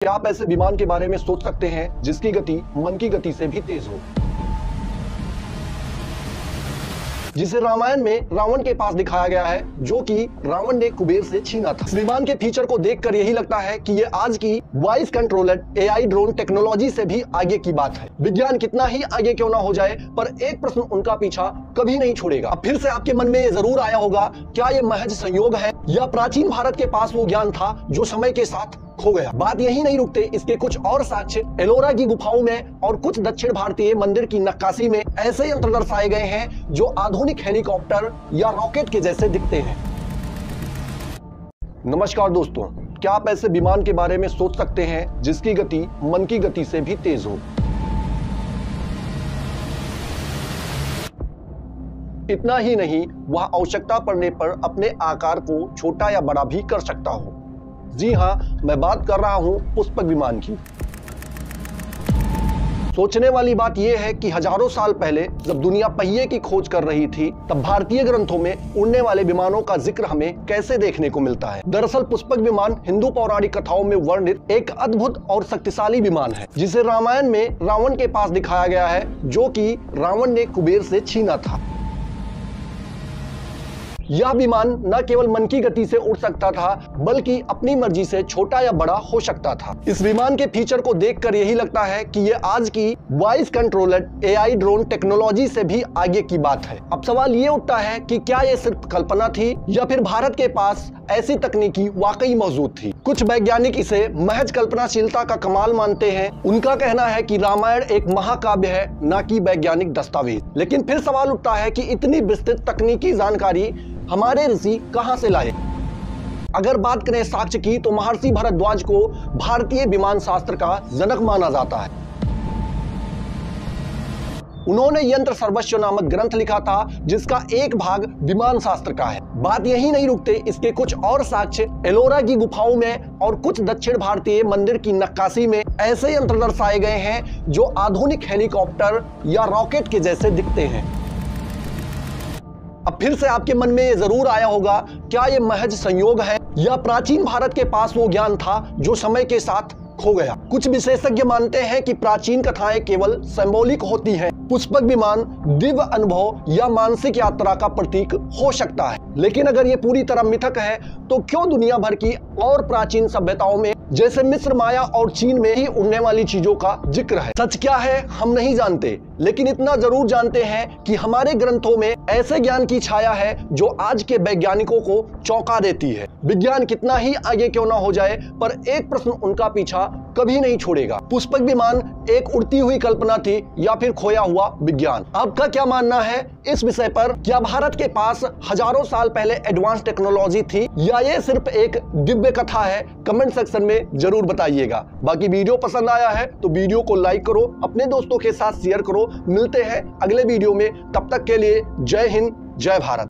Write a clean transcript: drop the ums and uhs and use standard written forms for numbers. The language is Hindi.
क्या आप ऐसे विमान के बारे में सोच सकते हैं जिसकी गति मन की गति से भी तेज हो, जिसे रामायण में रावण के पास दिखाया गया है, जो कि रावण ने कुबेर से छीना था। इस विमान के फीचर को देखकर यही लगता है कि ये आज की voice controlled AI drone technology से भी आगे की बात है। विज्ञान कितना ही आगे क्यों ना हो जाए, पर एक प्रश्न उनका पीछा कभी नहीं छोड़ेगा। अब फिर से आपके मन में ये जरूर आया होगा, क्या ये महज संयोग है या प्राचीन भारत के पास वो ज्ञान था जो समय के साथ खो गया। बात यही नहीं रुकते, इसके कुछ और साक्ष्य एलोरा की गुफाओं में और कुछ दक्षिण भारतीय मंदिर की नक्काशी में ऐसे यंत्र दर्शाए गए हैं जो आधुनिक हेलीकॉप्टर या रॉकेट के जैसे दिखते हैं। नमस्कार दोस्तों, क्या आप ऐसे विमान के बारे में सोच सकते हैं जिसकी गति मन की गति से भी तेज हो? इतना ही नहीं, वह आवश्यकता पड़ने पर अपने आकार को छोटा या बड़ा भी कर सकता हो। जी हाँ, मैं बात कर रहा हूं पुष्पक विमान की। सोचने वाली बात यह है कि हजारों साल पहले जब दुनिया पहिए की खोज कर रही थी, तब भारतीय ग्रंथों में उड़ने वाले विमानों का जिक्र हमें कैसे देखने को मिलता है। दरअसल पुष्पक विमान हिंदू पौराणिक कथाओं में वर्णित एक अद्भुत और शक्तिशाली विमान है, जिसे रामायण में रावण के पास दिखाया गया है, जो कि रावण ने कुबेर से छीना था। यह विमान न केवल मन की गति से उड़ सकता था, बल्कि अपनी मर्जी से छोटा या बड़ा हो सकता था। इस विमान के फीचर को देखकर यही लगता है कि ये आज की voice controlled AI drone technology से भी आगे की बात है। अब सवाल ये उठता है कि क्या ये सिर्फ कल्पना थी या फिर भारत के पास ऐसी तकनीकी वाकई मौजूद थी। कुछ वैज्ञानिक इसे महज कल्पनाशीलता का कमाल मानते हैं। उनका कहना है कि रामायण एक महाकाव्य है, न कि वैज्ञानिक दस्तावेज। लेकिन फिर सवाल उठता है कि इतनी विस्तृत तकनीकी जानकारी हमारे ऋषि कहां से लाए? अगर बात करें साक्ष्य की, तो महर्षि भारद्वाज को भारतीय विमान शास्त्र का जनक माना जाता है। उन्होंने यंत्र सर्वस्व नामक ग्रंथ लिखा था, जिसका एक भाग विमान शास्त्र का है। बात यही नहीं रुकते, इसके कुछ और साक्ष्य एलोरा की गुफाओं में और कुछ दक्षिण भारतीय मंदिर की नक्काशी में ऐसे यंत्र दर्शाए गए हैं जो आधुनिक हेलीकॉप्टर या रॉकेट के जैसे दिखते हैं। अब फिर से आपके मन में ये जरूर आया होगा, क्या ये महज संयोग है या प्राचीन भारत के पास वो ज्ञान था जो समय के साथ खो गया। कुछ विशेषज्ञ मानते हैं कि प्राचीन कथाएं केवल सिंबॉलिक होती हैं। पुष्पक विमान दिव्य अनुभव या मानसिक यात्रा का प्रतीक हो सकता है, लेकिन अगर ये पूरी तरह मिथक है, तो क्यों दुनिया भर की और प्राचीन सभ्यताओं में जैसे मिस्र, माया और चीन में ही उड़ने वाली चीजों का जिक्र है? सच क्या है हम नहीं जानते, लेकिन इतना जरूर जानते हैं कि हमारे ग्रंथों में ऐसे ज्ञान की छाया है जो आज के वैज्ञानिकों को चौंका देती है। विज्ञान कितना ही आगे क्यों ना हो जाए, पर एक प्रश्न उनका पीछा कभी नहीं छोड़ेगा। पुष्पक विमान एक उड़ती हुई कल्पना थी या फिर खोया हुआ विज्ञान? आपका क्या मानना है इस विषय पर? क्या भारत के पास हजारों साल पहले एडवांस टेक्नोलॉजी थी या ये सिर्फ एक दिव्य कथा है? कमेंट सेक्शन में जरूर बताइएगा। बाकी वीडियो पसंद आया है तो वीडियो को लाइक करो, अपने दोस्तों के साथ शेयर करो। मिलते हैं अगले वीडियो में, तब तक के लिए जय हिंद, जय भारत।